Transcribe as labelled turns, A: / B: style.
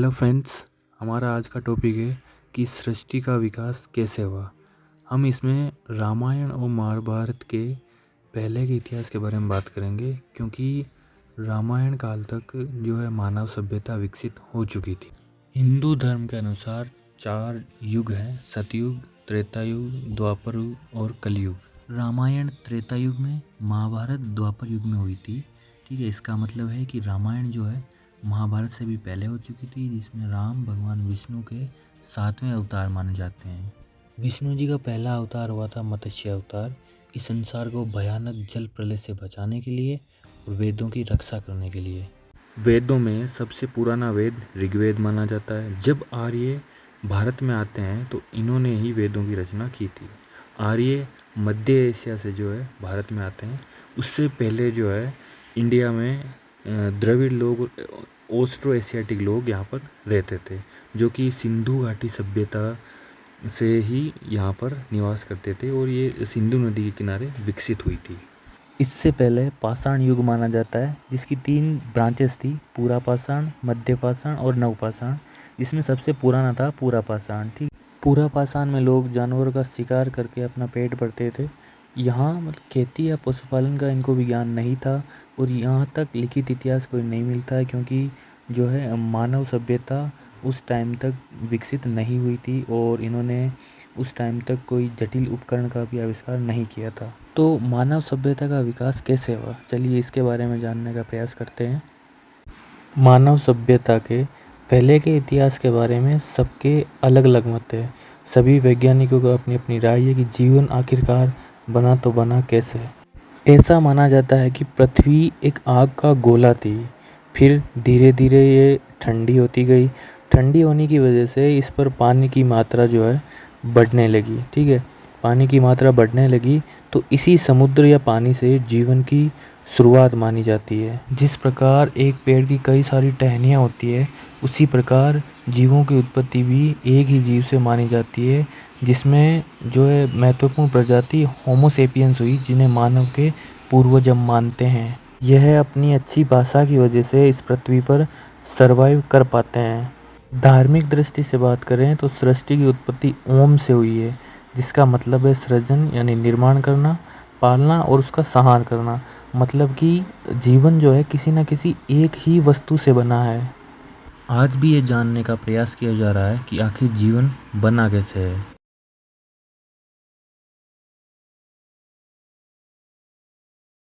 A: Hello friends, हमारा आज का टॉपिक है कि सृष्टि का विकास कैसे हुआ। हम इसमें रामायण और महाभारत के पहले के इतिहास के बारे में बात करेंगे, क्योंकि रामायण काल तक जो है मानव सभ्यता विकसित हो चुकी थी। हिंदू धर्म के अनुसार 4 युग हैं: सतयुग, त्रेता युग, द्वापर युग और कलयुग। रामायण त्रेता युग में, महाभारत द्वापर युग में हुई थी। ठीक है, इसका मतलब है कि रामायण जो है महाभारत से भी पहले हो चुकी थी, जिसमें राम भगवान विष्णु के 7वें अवतार माने जाते हैं। विष्णु जी का पहला अवतार हुआ था मत्स्य अवतार, इस संसार को भयानक जल प्रलय से बचाने के लिए और वेदों की रक्षा करने के लिए। वेदों में सबसे पुराना वेद ऋग्वेद माना जाता है। जब आर्य भारत में आते हैं तो इन्होंने ही वेदों की रचना की थी। आर्य मध्य एशिया से जो है भारत में आते हैं। उससे पहले जो है इंडिया में द्रविड़ लोग, ऑस्ट्रो एशियाटिक लोग यहाँ पर रहते थे, जो कि सिंधु घाटी सभ्यता से ही यहाँ पर निवास करते थे और ये सिंधु नदी के किनारे विकसित हुई थी। इससे पहले पाषाण युग माना जाता है, जिसकी 3 ब्रांचेस थी: पूरा पाषाण, मध्य पाषाण और नवपाषाण, जिसमें सबसे पुराना था पूरा पाषाण। ठीक, पूरा पाषाण में लोग जानवरों का शिकार करके अपना पेट भरते थे। यहाँ मतलब खेती या पशुपालन का इनको विज्ञान नहीं था और यहाँ तक लिखित इतिहास कोई नहीं मिलता है, क्योंकि जो है मानव सभ्यता उस टाइम तक विकसित नहीं हुई थी और इन्होंने उस टाइम तक कोई जटिल उपकरण का भी आविष्कार नहीं किया था। तो मानव सभ्यता का विकास कैसे हुआ, चलिए इसके बारे में जानने का प्रयास करते हैं। मानव सभ्यता के पहले के इतिहास के बारे में सबके अलग अलग मत है। सभी वैज्ञानिकों को अपनी अपनी राय है कि जीवन आखिरकार बना तो बना कैसे। ऐसा माना जाता है कि पृथ्वी एक आग का गोला थी, फिर धीरे धीरे ये ठंडी होती गई। ठंडी होने की वजह से इस पर पानी की मात्रा जो है बढ़ने लगी। ठीक है, पानी की मात्रा बढ़ने लगी तो इसी समुद्र या पानी से जीवन की शुरुआत मानी जाती है। जिस प्रकार एक पेड़ की कई सारी टहनियाँ होती है, उसी प्रकार जीवों की उत्पत्ति भी एक ही जीव से मानी जाती है, जिसमें जो है महत्वपूर्ण प्रजाति होमो सेपियंस हुई, जिन्हें मानव के पूर्वज हम मानते हैं। यह अपनी अच्छी भाषा की वजह से इस पृथ्वी पर सरवाइव कर पाते हैं। धार्मिक दृष्टि से बात करें तो सृष्टि की उत्पत्ति ओम से हुई है, जिसका मतलब है सृजन यानी निर्माण करना, पालना और उसका संहार करना। मतलब कि जीवन जो है किसी न किसी एक ही वस्तु से बना है। आज भी ये जानने का प्रयास किया जा रहा है कि आखिर जीवन बना कैसे है।